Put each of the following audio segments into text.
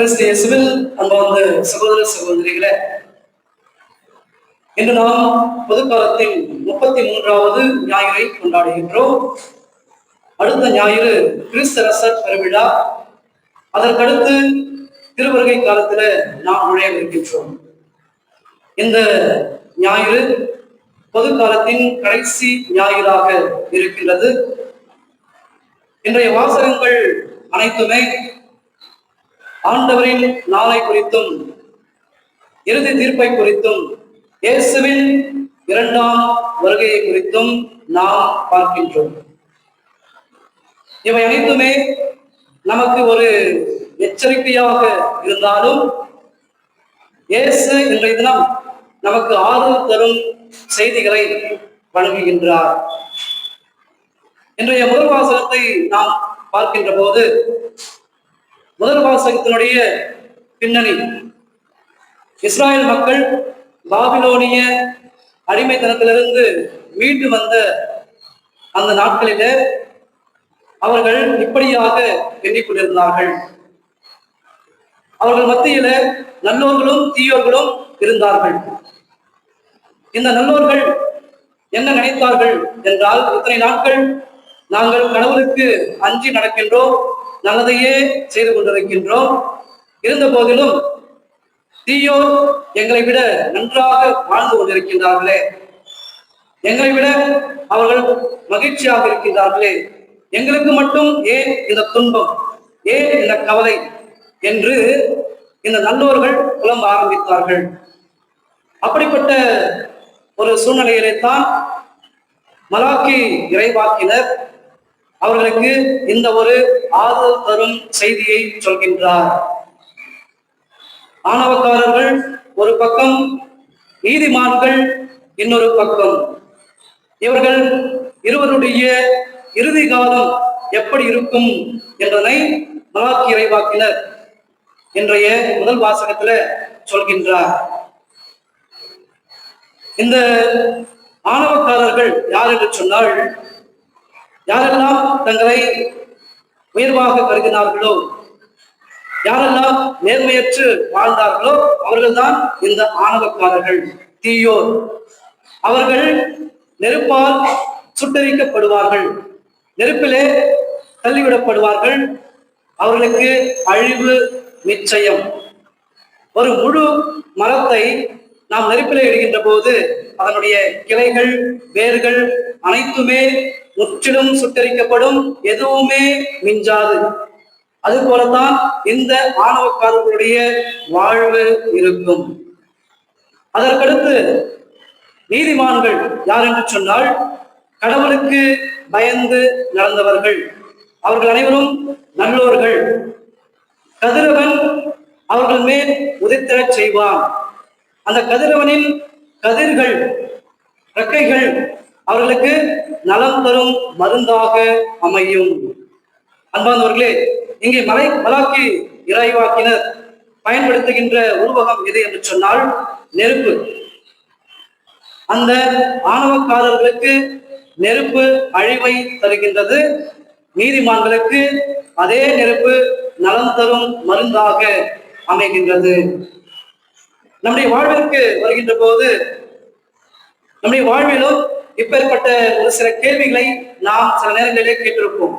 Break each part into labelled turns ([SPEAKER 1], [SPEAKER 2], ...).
[SPEAKER 1] இயேசுவில் அன்பார்ந்த சகோதர சகோதரிகளே, இன்று நாம் பொதுக்காலத்தின் 33வது ஞாயிறை கொண்டாடுகின்றோம். அடுத்த ஞாயிறு கிறிஸ்தரசர் பெருவிழா. அதற்கடுத்து திருவருகை காலத்துல நாம் நுழையவிருக்கின்றோம். இந்த ஞாயிறு பொது காலத்தின் கடைசி ஞாயிறாக இருக்கின்றது. இன்றைய வாசகங்கள் அனைத்துமே ஆண்டவரின் நாளை குறித்தும் இறுதி தீர்ப்பை குறித்தும் இயேசுவின் 2ஆம் வருகையை குறித்தும் நாம் பார்க்கின்றோம். இவை அனைத்துமே நமக்கு ஒரு எச்சரிக்கையாக இருந்தாலும் இயேசு இன்றைய தினம் நமக்கு ஆறுதல் தரும் செய்திகளை வழங்குகின்றார். இன்றைய முதல் வாசகத்தை நாம் பார்க்கின்ற போது முதல் வாசகத்தினுடைய பின்னணி இஸ்ராயல் மக்கள் பாபிலோனிய அடிமைத்தனத்திலிருந்து மீண்டு வந்த அந்த நாட்களிலே அவர்கள் இப்படியாக எண்ணிக்கொண்டிருந்தார்கள். அவர்கள் மத்தியில நல்லோர்களும் தீயோர்களும் இருந்தார்கள். இந்த நல்லோர்கள் என்ன நினைத்தார்கள் என்றால், இத்தனை நாட்கள் நாங்கள் கடவுளுக்கு அஞ்சி நடக்கின்றோம், நல்லதையே செய்து கொண்டிருக்கின்றோம். இருந்த போதிலும் தீயோர் எங்களை விட நன்றாக வாழ்ந்து கொண்டிருக்கின்றார்களே, எங்களை விட அவர்கள் மகிழ்ச்சியாக இருக்கின்றார்களே, எங்களுக்கு மட்டும் ஏன் இந்த துன்பம், ஏன் இந்த கவலை என்று இந்த நல்லோர்கள் புலம்ப ஆரம்பித்தார்கள். அப்படிப்பட்ட ஒரு சூழ்நிலையிலே தான் மலாக்கி இறைவாக்கினர் அவர்களுக்கு இந்த ஒரு ஆறுதல் தரும் செய்தியை சொல்கின்றார். ஆணவக்காரர்கள் ஒரு பக்கம், நீதிமான்கள் இன்னொரு பக்கம். இவர்கள் இருவருடைய இறுதி காலம் எப்படி இருக்கும் என்பதனை மலாக்கி இறைவாக்கினர் இன்றைய முதல் வாசகத்துல சொல்கின்றார். இந்த ஆணவக்காரர்கள் யார் என்று சொன்னால், யாரெல்லாம் தங்களை உயர்வாக கருதினார்களோ, யாரெல்லாம் நேர்மையற்று வாழ்ந்தார்களோ அவர்கள்தான் இந்த ஆணவக்காரர்கள், தீயோர். அவர்கள் நெருப்பால் சுட்டரிக்கப்படுவார்கள், நெருப்பிலே தள்ளிவிடப்படுவார்கள். அவர்களுக்கு அழிவு நிச்சயம். ஒரு முழு மரத்தை நாம் நெருப்பிலே இடுகின்ற போது அதனுடைய கிளைகள், வேர்கள் அனைத்துமே முற்றிலும் சுட்டரிக்கப்படும், எதுவுமே மிஞ்சாது. அது போலத்தான் இந்த ஆணவக்காரர்களுடைய வாழ்வு இருக்கும். அதற்கடுத்து நீதிமான்கள் யார் என்று சொன்னால், கடவுளுக்கு பயந்து நடந்தவர்கள். அவர்கள் அனைவரும் நல்லோர்கள். கதிரவன் அவர்கள் மேல் உதித்திடச் செய்வான். அந்த கதிரவனின் கதிர்கள், ரெக்கைகள் அவர்களுக்கு நலம் தரும் மருந்தாக அமையும். அன்பானவர்களே, இங்கே மலாக்கி இறைவாக்கினர் பயன்படுத்துகின்ற உருவகம் எது என்று சொன்னால் நெருப்பு. அந்த ஆணவக்காரர்களுக்கு நெருப்பு அழிவை தருகின்றது, நீதிமான்களுக்கு அதே நெருப்பு நலம் தரும் மருந்தாக அமைகின்றது. நம்முடைய வாழ்விற்கு வருகின்ற போது நம்முடைய வாழ்விலும் இப்பேற்பட்ட ஒரு சில கேள்விகளை நாம் சில நேரங்களிலே கேட்டிருப்போம்.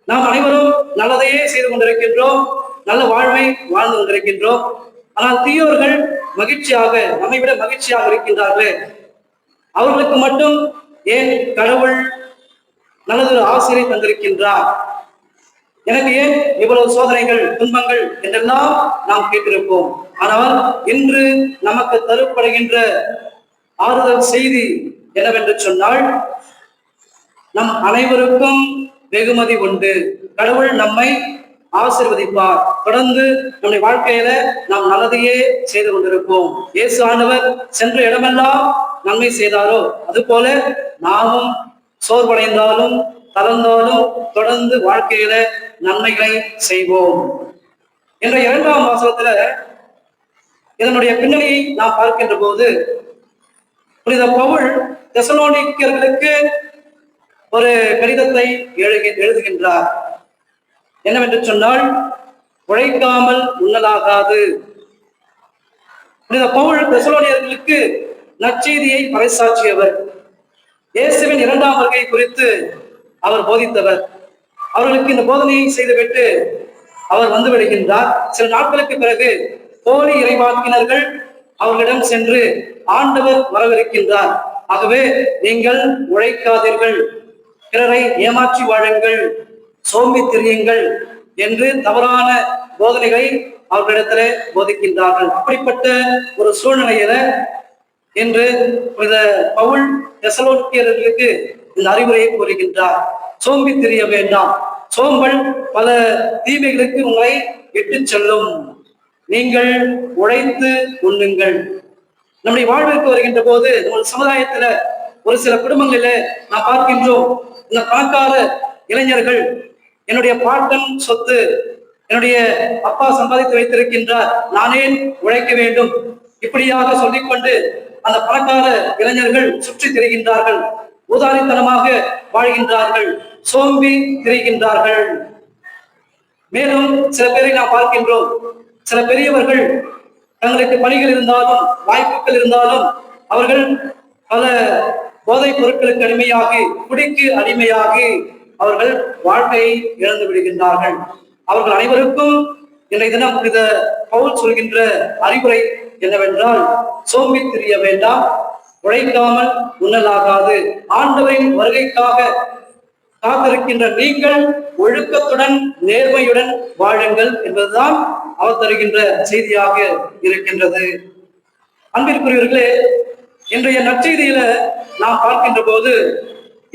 [SPEAKER 1] நாம் அனைவரும் நல்லதையே செய்து கொண்டிருக்கின்றோம், நல்ல வாழ்வை வாழ்ந்து கொண்டிருக்கின்றோம். ஆனால் தீயோர்கள் மகிழ்ச்சியாக, நம்மை விட மகிழ்ச்சியாக இருக்கின்றார்களே, அவர்களுக்கு மட்டும் ஏன் கடவுள் நல்லதொரு ஆசிரியை தந்திருக்கின்றார்? எனக்கு ஏன் இவ்வளவு சோதனைகள், துன்பங்கள் என்றெல்லாம் நாம் கேட்டிருப்போம். ஆனால் இன்று நமக்கு தரப்படுகின்ற ஆறுதல் செய்தி என்னவென்று சொன்னால், நம் அனைவருக்கும் வெகுமதி உண்டு. கடவுள் நம்மை ஆசீர்வதிப்பார். தொடர்ந்து நம்முடைய வாழ்க்கையில நாம் நல்லதையே செய்து கொண்டிருப்போம். இயேசு ஆண்டவர் சென்ற இடமெல்லாம் நன்மை செய்தாரோ, அது போல நாமும் சோர்வடைந்தாலும் தளர்ந்தாலும் தொடர்ந்து வாழ்க்கையில நன்மைகளை செய்வோம். என்ற 2ஆம் வாசகத்துல இதனுடைய பின்னணியை நாம் பார்க்கின்ற போது, புனித பவுல் தெசலோனிக்கர்களுக்கு ஒரு கடிதத்தை எழுதுகின்றார். என்னவென்று சொன்னால், உழைக்காமல் உண்ணலாகாது. புனித பவுல் தெசலோனியர்களுக்கு நற்செய்தியை பறைசாற்றியவர். இயேசுவின் இரண்டாம் வருகை குறித்து அவர் போதித்தவர். அவர்களுக்கு இந்த போதனையை செய்துவிட்டு அவர் வந்து விடுகின்றார். சில நாட்களுக்கு பிறகு போலி இறைவாக்கினர்கள் அவர்களிடம் சென்று ஆண்டவர் வரவிருக்கின்றார், ஆகவே நீங்கள் உழைக்காதீர்கள், பிறரை ஏமாற்றி வாழுங்கள், சோம்பி திரியுங்கள் என்று தவறான போதனைகளை அவர்களிடத்திலே போதிக்கின்றார்கள். அப்படிப்பட்ட ஒரு சூழ்நிலையில என்று பவுல் தெசலோனிக்கர்களுக்கு இந்த அறிவுரையை கூறுகின்றார். சோம்பி திரிய வேண்டாம், சோம்பல் பல தீமைகளுக்கு உங்களை இட்டு செல்லும், நீங்கள் உழைத்து உண்ணுங்கள். நம்முடைய வாழ்விற்கு வருகின்ற போது நம்ம சமுதாயத்துல ஒரு சில குடும்பங்களில நாம் பார்க்கின்றோம், இந்த பணக்கார இளைஞர்கள் என்னுடைய பாட்டன் சொத்து, என்னுடைய அப்பா சம்பாதித்து வைத்திருக்கின்றார், நானே உழைக்க வேண்டும், இப்படியாக சொல்லிக்கொண்டு அந்த பணக்கார இளைஞர்கள் சுற்றி திரிகின்றார்கள், உதாரித்தனமாக வாழ்கின்றார்கள், சோம்பி திரிகின்றார்கள். மேலும் சில பேரை நாம் பார்க்கின்றோம், சில பெரியவர்கள் தங்களுக்கு பணிகள் இருந்தாலும் வாய்ப்புகள் இருந்தாலும் அவர்கள் பல போதைப் பொருட்களுக்கு அடிமையாகி, குடிக்கு அடிமையாகி அவர்கள் வாழ்க்கையை இழந்து விடுகின்றார்கள். அவர்கள் அனைவருக்கும் இன்றைய தினம் புனித பவுல் சொல்கின்ற அறிவுரை என்னவென்றால், சோம்பி திரிய வேண்டாம், உழைக்காமல் உண்ணலாகாது. ஆண்டவரின் வருகைக்காக காத்திருக்கின்ற நீங்கள் ஒழுக்கத்துடன் நேர்மையுடன் வாழுங்கள் என்பதுதான் அவர் தருகின்ற செய்தியாக இருக்கின்றது. அன்பிற்குரியவர்களே, இன்றைய நற்செய்தியில நாம் பார்க்கின்ற போது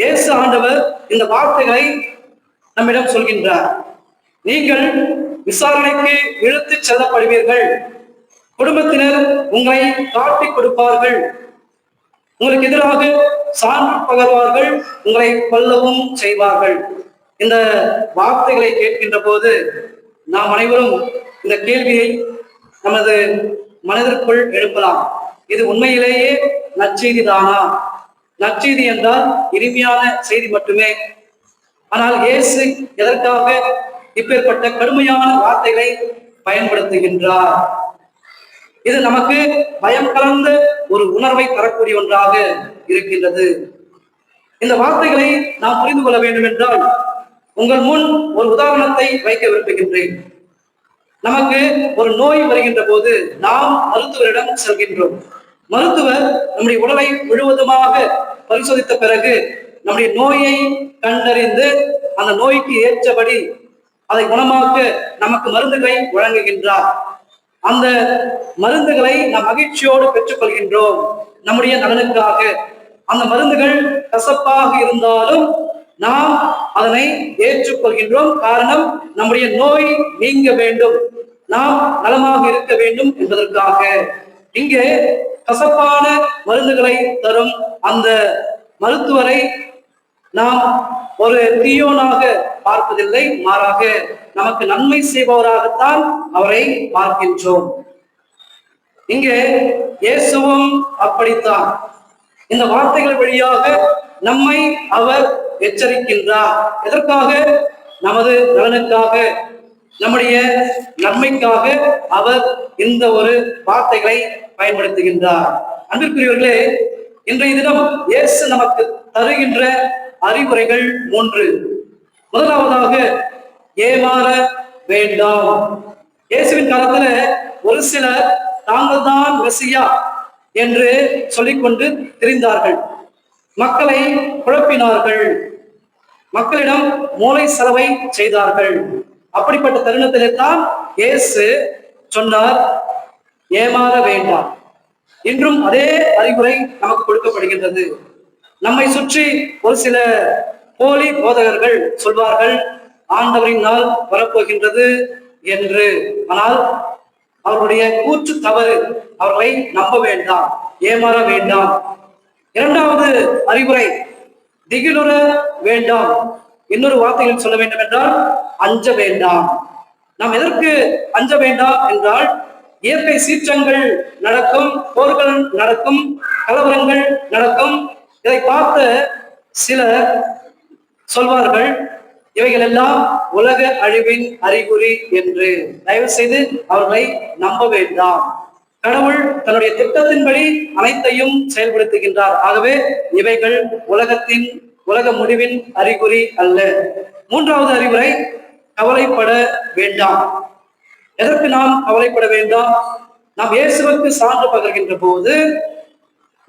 [SPEAKER 1] இயேசு ஆண்டவர் இந்த வார்த்தைகளை நம்மிடம் சொல்கின்றார். நீங்கள் விசாரணைக்கு இழுத்து செல்லப்படுவீர்கள், குடும்பத்தினர் உங்களை காட்டிக் கொடுப்பார்கள், உங்களுக்கு எதிராக சான்று பகர்வார்கள், உங்களை கொல்லவும் செய்வார்கள். இந்த வார்த்தைகளை கேட்கின்ற போது நாம் அனைவரும் இந்த கேள்வியை நமது மனதிற்குள் எழுப்பலாம். இது உண்மையிலேயே நற்செய்தி தானா? நற்செய்தி என்றால் இனிமையான செய்தி மட்டுமே. ஆனால் இயேசு எதற்காக இப்பேற்பட்ட கடுமையான வார்த்தைகளை பயன்படுத்துகின்றார்? இது நமக்கு பயம் கலந்த ஒரு உணர்வை தரக்கூடிய ஒன்றாக இருக்கின்றது. இந்த வார்த்தைகளை நாம் புரிந்து கொள்ள வேண்டும் என்றால் உங்கள் முன் ஒரு உதாரணத்தை வைக்க விரும்புகின்றேன். நமக்கு ஒரு நோய் வருகின்ற போது நாம் மருத்துவரிடம் செல்கின்றோம். மருத்துவர் நம்முடைய உடலை முழுவதுமாக பரிசோதித்த பிறகு நம்முடைய நோயை கண்டறிந்து அந்த நோய்க்கு ஏற்றபடி அதை குணமாக்க நமக்கு மருந்துகளை வழங்குகின்றார். அந்த மருந்துகளை நாம் மகிழ்ச்சியோடு பெற்றுக்கொள்கின்றோம் நம்முடைய நலனுக்காக. அந்த மருந்துகள் கசப்பாக இருந்தாலும் நாம் அதனை ஏற்றுக்கொள்கின்றோம். காரணம், நம்முடைய நோய் நீங்க வேண்டும், நாம் நலமாக இருக்க வேண்டும் என்பதற்காக. இங்கே கசப்பான மருந்துகளை தரும் அந்த மருத்துவரை நாம் ஒரு தீயோனாக பார்ப்பதில்லை, மாறாக நமக்கு நன்மை செய்பவராகத்தான் அவரை பார்க்கின்றோம். இங்கே இயேசுவும் அப்படித்தான். இந்த வார்த்தைகள் வழியாக நம்மை அவர் எச்சரிக்கின்றார். எதற்காக? நமது நலனுக்காக, நம்முடைய நன்மைக்காக அவர் இந்த ஒரு வார்த்தைகளை பயன்படுத்துகின்றார். அன்பிற்குரியவர்களே, இன்றைய தினம் இயேசு நமக்கு தருகின்ற அறிவுரைகள் 3. முதலாவதாக, ஏமாற வேண்டாம். இயேசுவின் காலத்துல ஒரு சிலர் தாங்கள் தான் மெசியா என்று சொல்லிக்கொண்டு திரிந்தார்கள், மக்களை குழப்பினார்கள், மக்களிடம் மூளை செலவை செய்தார்கள். அப்படிப்பட்ட தருணத்திலே தான் இயேசு சொன்னார், ஏமாற வேண்டாம். இன்றும் அதே அறிவுரை நமக்கு கொடுக்கப்படுகின்றது. நம்மை சுற்றி ஒரு சில போலி போதகர்கள் சொல்வார்கள், ஆண்டவரின் நாள் வரப்போகின்றது என்று. ஆனால் அவருடைய கூற்று தவறு, அவர்களை நம்ப வேண்டாம், ஏமாற வேண்டாம். இரண்டாவது அறிவுரை, திகிலுற வேண்டாம். இன்னொரு வார்த்தையில் சொல்ல வேண்டும் என்றால், அஞ்ச வேண்டாம். நாம் எதற்கு அஞ்ச வேண்டாம் என்றால், இயற்கை சீற்றங்கள் நடக்கும், போர்கள் நடக்கும், கலவரங்கள் நடக்கும். இதை பார்த்த சிலர் சொல்வார்கள், இவைகள் எல்லாம் உலக அழிவின் அறிகுறி என்று தயவு செய்து அவர்களை நம்ப வேண்டாம். கடவுள் தன்னுடைய திட்டத்தின்படி அனைத்தையும் செயல்படுத்துகின்றார். ஆகவே இவைகள் உலக முடிவின் அறிகுறி அல்ல. மூன்றாவது அறிவுரை, கவலைப்பட வேண்டாம். எதற்கு நாம் கவலைப்பட வேண்டாம்? நாம் இயேசுவுக்கு சான்று பகர்கின்ற போது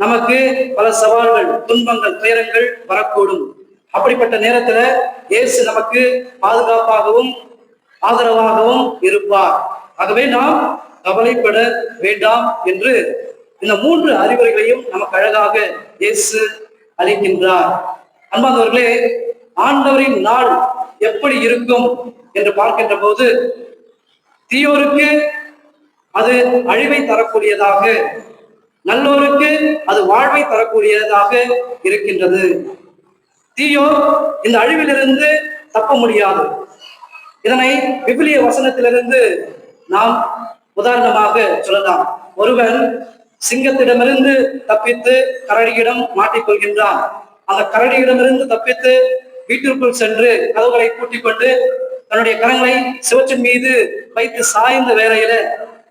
[SPEAKER 1] நமக்கு பல சவால்கள், துன்பங்கள், துயரங்கள் வரக்கூடும். அப்படிப்பட்ட நேரத்துல இயேசு நமக்கு பாதுகாப்பாகவும் ஆதரவாகவும் இருப்பார். ஆகவே நாம் கவலைப்பட வேண்டாம் என்று இந்த மூன்று அறிவுரைகளையும் நமக்கு அழகாக இயேசு அளிக்கின்றார். அன்பானவர்களே, ஆண்டவரின் நாள் எப்படி இருக்கும் என்று பார்க்கின்ற போது தீயோருக்கு அது அழிவை தரக்கூடியதாக, நல்லோருக்கு அது வாழ்வை தரக்கூடியதாக இருக்கின்றது. தீயோர் இந்த அழிவிலிருந்து தப்ப முடியாது. இதனை விவிலிய வசனத்திலிருந்து நாம் உதாரணமாக சொல்லலாம். ஒருவன் சிங்கத்திடமிருந்து தப்பித்து கரடியிடம் மாட்டிக்கொள்கின்றான். அந்த கரடியிடமிருந்து தப்பித்து வீட்டிற்குள் சென்று கதவுகளை பூட்டிக் கொண்டு தன்னுடைய கரங்களை சிவற்றின் மீது வைத்து சாய்ந்த வேளையில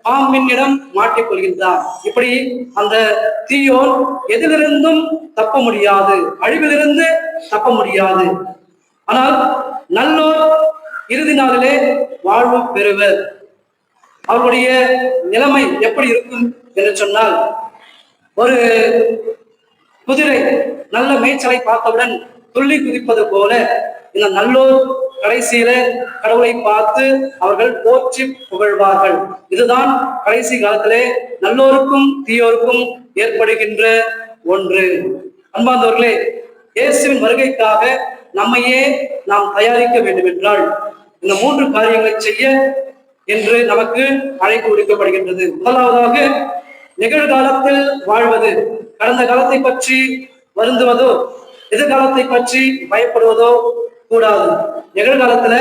[SPEAKER 1] பாம்பினிடம் மாட்டிக்கொள்கின்றான். இப்படி அந்த தீயோன் எதிலிருந்தும் தப்ப முடியாது, அழிவிலிருந்து தப்ப முடியாது. ஆனால் நல்லோர் இறுதி நாளிலே வாழ்வு பெறுவர். அவர்களுடைய நிலைமை எப்படி இருக்கும் என்று சொன்னால், ஒரு குதிரை நல்ல மேய்ச்சலை பார்த்தவுடன் துள்ளி குதிப்பது போல இந்த நல்லோர் கடைசியில கடவுளை பார்த்து அவர்கள் போற்றி புகழ்வார்கள். இதுதான் கடைசி காலத்திலே நல்லோருக்கும் தீயோருக்கும் ஏற்படுகின்ற ஒன்று. அன்பார்ந்தவர்களே, இயேசுவின் வருகைக்காக நம்மையே நாம் தயாரிக்க வேண்டும் என்றால் இந்த மூன்று காரியங்களை செய்ய என்று நமக்கு அழைப்பு விடுக்கப்படுகின்றது. முதலாவதாக, நிகழ்காலத்தில் வாழ்வது. கடந்த காலத்தை பற்றி வருந்துவதோ எதிர்காலத்தை பற்றி பயப்படுவதோ கூடாது. நிகழ்காலத்துல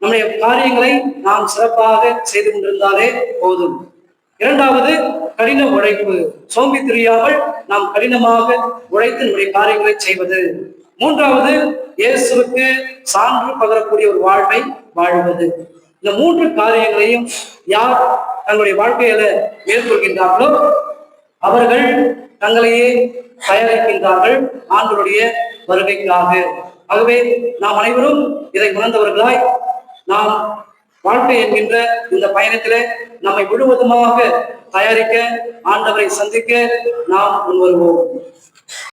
[SPEAKER 1] நம்முடைய காரியங்களை நாம் சிறப்பாக செய்து கொண்டிருந்தாலே போதும். இரண்டாவது, கடின உழைப்பு. சோம்பி தெரியாமல் நாம் கடினமாக உழைத்து நம்முடைய காரியங்களை செய்வது. மூன்றாவது, இயேசுவுக்கு சான்று பகரக்கூடிய ஒரு வாழ்வை வாழ்வது. இந்த மூன்று காரியங்களையும் யார் தங்களுடைய வாழ்க்கையில மேற்கொள்கின்றார்களோ அவர்கள் தங்களையே தயாரிக்கின்றார்கள் ஆண்டவருடைய வருகைக்காக. ஆகவே நாம் அனைவரும் இதை உணர்ந்தவர்களாய் நாம் வாழ்க்கை என்கின்ற இந்த பயணத்திலே நம்மை முழுவதுமாக தயாரிக்க, ஆண்டவரை சந்திக்க நாம் முன்வருவோம்.